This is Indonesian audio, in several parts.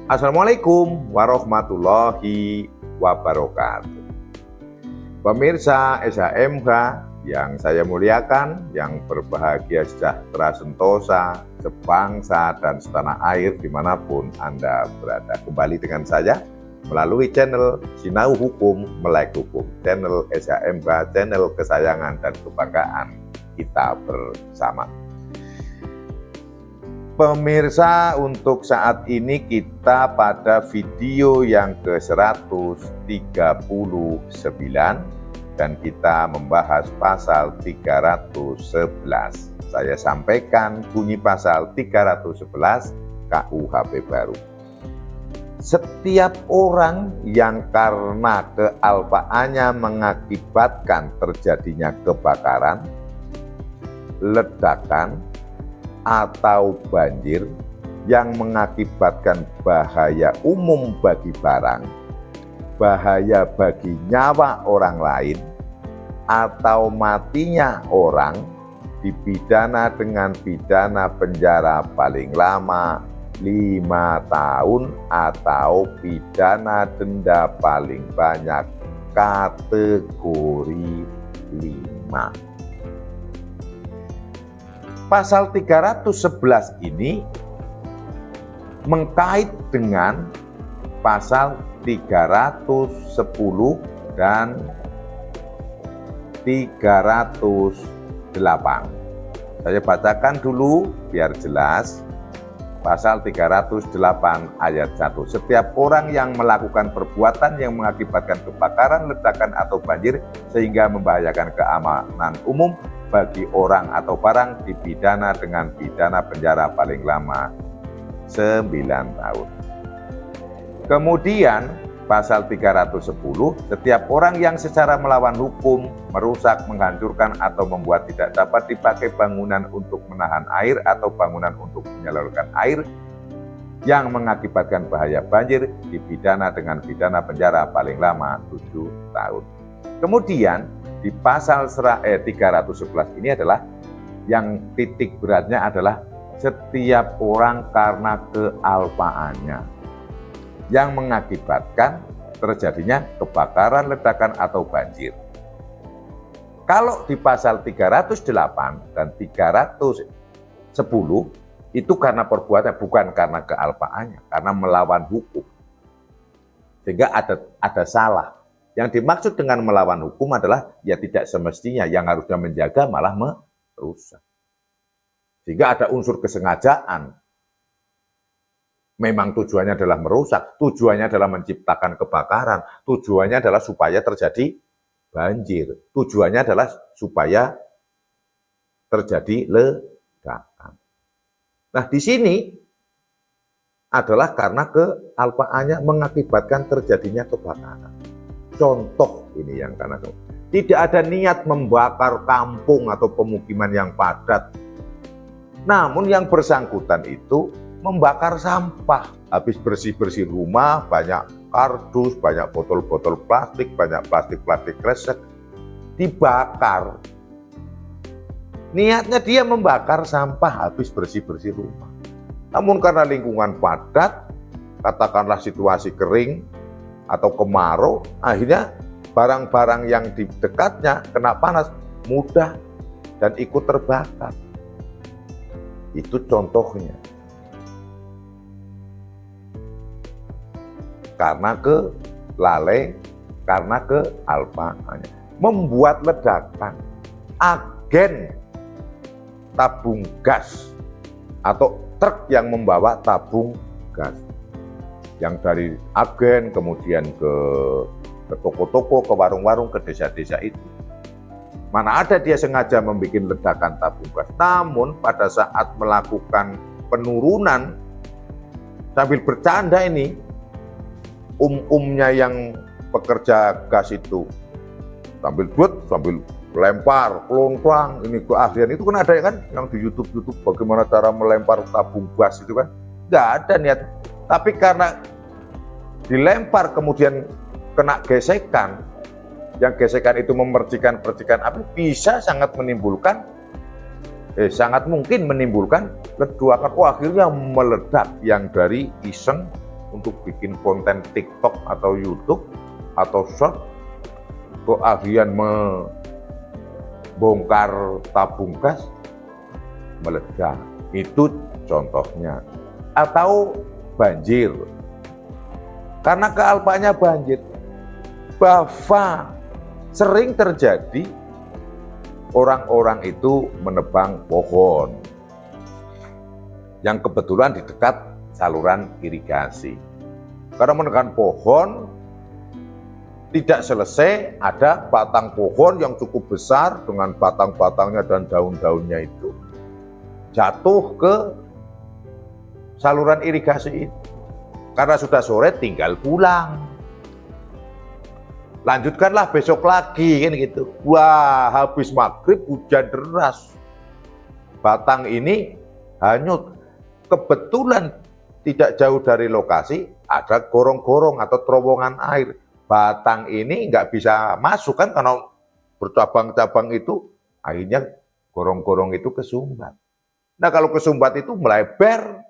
Assalamualaikum warahmatullahi wabarakatuh. Pemirsa SHMH yang saya muliakan, yang berbahagia, sejahtera, sentosa, sebangsa dan setanah air dimanapun Anda berada. Kembali dengan saya melalui channel Sinau Hukum Melek Hukum, channel SHMH, channel kesayangan dan kebanggaan kita bersama. Pemirsa, untuk saat ini kita pada video yang ke-139 dan kita membahas pasal 311. Saya sampaikan bunyi pasal 311 KUHP baru. Setiap orang yang karena kealpaannya mengakibatkan terjadinya kebakaran, ledakan, atau banjir yang mengakibatkan bahaya umum bagi barang, bahaya bagi nyawa orang lain, atau matinya orang, dipidana dengan pidana penjara paling lama 5 tahun atau pidana denda paling banyak kategori 5. Pasal 311 ini mengkait dengan pasal 310 dan 308. Saya bacakan dulu biar jelas. Pasal 308 ayat 1. Setiap orang yang melakukan perbuatan yang mengakibatkan kebakaran, ledakan, atau banjir sehingga membahayakan keamanan umum bagi orang atau barang dipidana dengan pidana penjara paling lama 9 tahun. Kemudian pasal 310, setiap orang yang secara melawan hukum, merusak, menghancurkan, atau membuat tidak dapat dipakai bangunan untuk menahan air atau bangunan untuk menyalurkan air yang mengakibatkan bahaya banjir, dipidana dengan pidana penjara paling lama 7 tahun. Kemudian di pasal 311 ini adalah yang titik beratnya adalah setiap orang karena kealpaannya yang mengakibatkan terjadinya kebakaran, ledakan, atau banjir. Kalau di pasal 308 dan 310 itu karena perbuatan, bukan karena kealpaannya, karena melawan hukum. Sehingga ada salah. Yang dimaksud dengan melawan hukum adalah ya tidak semestinya, yang harusnya menjaga malah merusak. Sehingga ada unsur kesengajaan. Memang tujuannya adalah merusak, tujuannya adalah menciptakan kebakaran, tujuannya adalah supaya terjadi banjir, tujuannya adalah supaya terjadi ledakan. Nah, di sini adalah karena kealpaannya mengakibatkan terjadinya kebakaran. Contoh ini yang karena tidak ada niat membakar kampung atau pemukiman yang padat. Namun yang bersangkutan itu membakar sampah. Habis bersih-bersih rumah, banyak kardus, banyak botol-botol plastik, banyak plastik-plastik kresek, dibakar. Niatnya dia membakar sampah habis bersih-bersih rumah. Namun karena lingkungan padat, katakanlah situasi kering atau kemarau, akhirnya barang-barang yang di dekatnya kena panas, mudah dan ikut terbakar. Itu contohnya. Karena kelalaian, karena kealpaannya. Membuat ledakan. Agen tabung gas atau truk yang membawa tabung gas. Yang dari agen kemudian ke toko-toko, ke warung-warung, ke desa-desa itu. Mana ada dia sengaja membuat ledakan tabung gas. Namun pada saat melakukan penurunan, sambil bercanda ini, umumnya yang pekerja gas itu sambil lempar, kelongkang, ini keahlian itu kan ada ya kan, yang di YouTube bagaimana cara melempar tabung gas itu kan, nggak ada niat. Tapi karena dilempar kemudian kena gesekan, yang gesekan itu memercikan-percikan api, bisa sangat mungkin menimbulkan ledakan. Akhirnya meledak, yang dari iseng untuk bikin konten TikTok atau YouTube atau short, keahlian membongkar tabung gas meledak. Itu contohnya. Atau banjir. Karena kealpaannya banjir, bahwa sering terjadi orang-orang itu menebang pohon yang kebetulan di dekat saluran irigasi. Karena menekan pohon tidak selesai, ada batang pohon yang cukup besar dengan batang-batangnya dan daun-daunnya itu jatuh ke saluran irigasi itu. Karena sudah sore tinggal pulang. Lanjutkanlah besok lagi kan gitu. Wah, habis maghrib hujan deras. Batang ini hanyut. Kebetulan tidak jauh dari lokasi ada gorong-gorong atau terowongan air. Batang ini nggak bisa masuk kan karena bercabang-cabang itu, akhirnya gorong-gorong itu kesumbat. Nah kalau kesumbat itu melebar,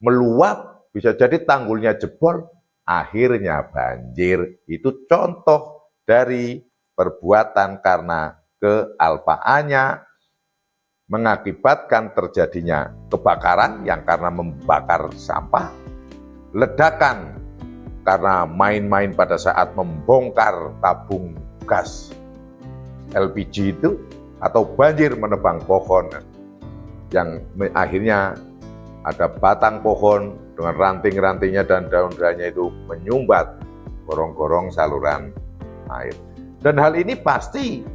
meluap, bisa jadi tanggulnya jebol, akhirnya banjir. Itu contoh dari perbuatan karena kealpaannya mengakibatkan terjadinya kebakaran yang karena membakar sampah, ledakan karena main-main pada saat membongkar tabung gas LPG itu, atau banjir menebang pohon yang akhirnya ada batang pohon dengan ranting-rantingnya dan daun-daunnya itu menyumbat gorong-gorong saluran air. Dan hal ini pasti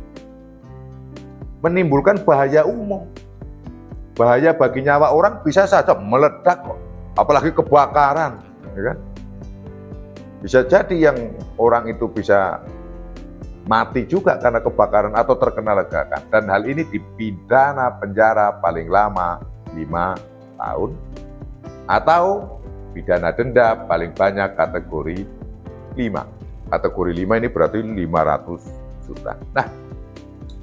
menimbulkan bahaya umum. Bahaya bagi nyawa orang bisa saja meledak kok, apalagi kebakaran, ya kan? Bisa jadi yang orang itu bisa mati juga karena kebakaran atau terkena ledakan. Dan hal ini dipidana penjara paling lama 5 tahun atau pidana denda paling banyak kategori 5. Kategori 5 ini berarti 500 juta. Nah,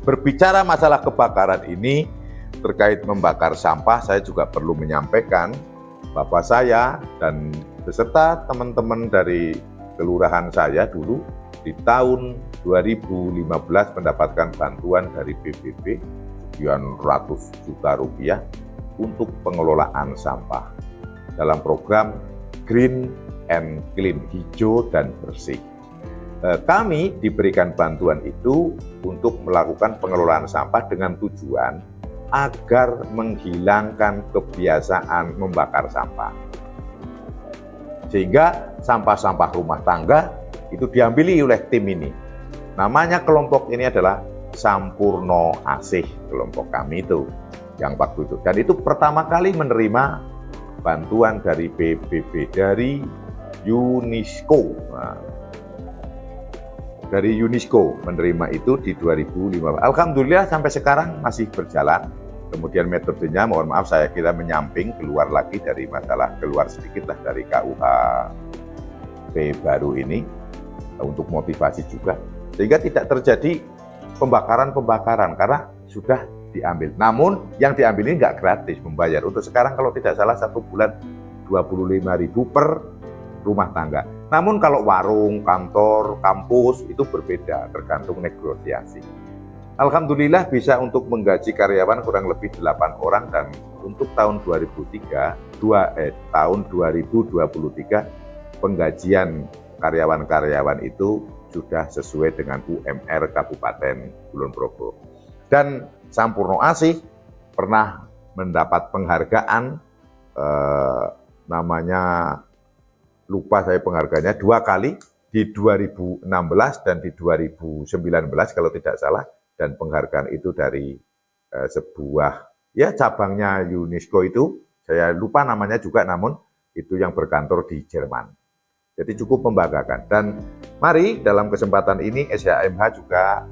berbicara masalah kebakaran ini terkait membakar sampah, saya juga perlu menyampaikan bahwa saya dan beserta teman-teman dari kelurahan saya dulu di tahun 2015 mendapatkan bantuan dari PBB sekian ratus juta rupiah untuk pengelolaan sampah dalam program Green and Clean, hijau dan bersih. Kami diberikan bantuan itu untuk melakukan pengelolaan sampah dengan tujuan agar menghilangkan kebiasaan membakar sampah. Sehingga sampah-sampah rumah tangga itu diambili oleh tim ini. Namanya kelompok ini adalah Sampurno Asih, kelompok kami itu yang waktu itu. Dan itu pertama kali menerima bantuan dari PBB, dari UNESCO. Nah, dari UNESCO menerima itu di 2015. Alhamdulillah sampai sekarang masih berjalan. Kemudian metodenya, mohon maaf saya kira menyamping, keluar lagi dari masalah, keluar sedikit lah dari KUHP baru ini untuk motivasi juga. Sehingga tidak terjadi pembakaran-pembakaran karena sudah diambil. Namun yang diambil ini nggak gratis membayar. Untuk sekarang kalau tidak salah 1 bulan 25.000 per rumah tangga. Namun kalau warung, kantor, kampus itu berbeda tergantung negosiasi. Alhamdulillah bisa untuk menggaji karyawan kurang lebih 8 orang dan untuk tahun 2023 penggajian karyawan-karyawan itu sudah sesuai dengan UMR Kabupaten Kulon Progo. Dan Sampurno Asih pernah mendapat penghargaan, namanya lupa saya penghargaannya, 2 kali, di 2016 dan di 2019 kalau tidak salah. Dan penghargaan itu dari sebuah ya cabangnya UNESCO itu, saya lupa namanya juga, namun itu yang berkantor di Jerman. Jadi cukup membanggakan. Dan mari dalam kesempatan ini SHMH juga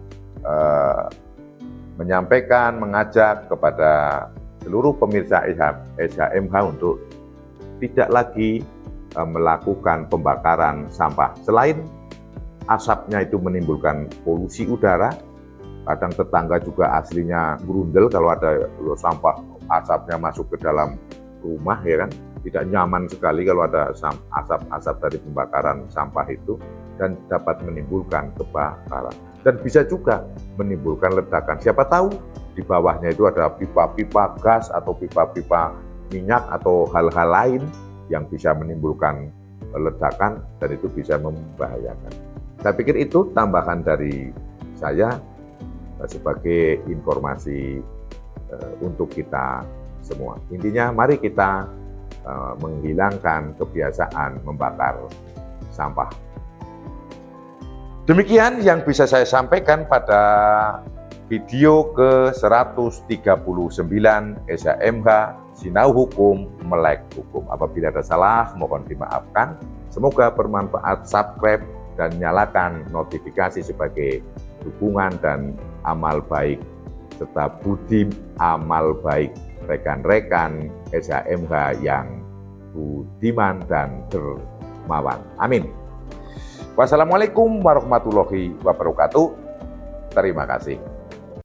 menyampaikan, mengajak kepada seluruh pemirsa SHMH untuk tidak lagi melakukan pembakaran sampah. Selain asapnya itu menimbulkan polusi udara, kadang tetangga juga aslinya berundel kalau ada sampah asapnya masuk ke dalam rumah, ya kan, tidak nyaman sekali kalau ada asap-asap dari pembakaran sampah itu, dan dapat menimbulkan kebakaran. Dan bisa juga menimbulkan ledakan. Siapa tahu di bawahnya itu ada pipa-pipa gas atau pipa-pipa minyak atau hal-hal lain yang bisa menimbulkan ledakan dan itu bisa membahayakan. Saya pikir itu tambahan dari saya sebagai informasi untuk kita semua. Intinya mari kita menghilangkan kebiasaan membakar sampah. Demikian yang bisa saya sampaikan pada video ke-139 SHMH Sinau Hukum Melek Hukum. Apabila ada salah, mohon dimaafkan. Semoga bermanfaat. Subscribe dan nyalakan notifikasi sebagai dukungan dan amal baik serta budi amal baik rekan-rekan SHMH yang budiman dan dermawan. Amin. Wassalamualaikum warahmatullahi wabarakatuh. Terima kasih.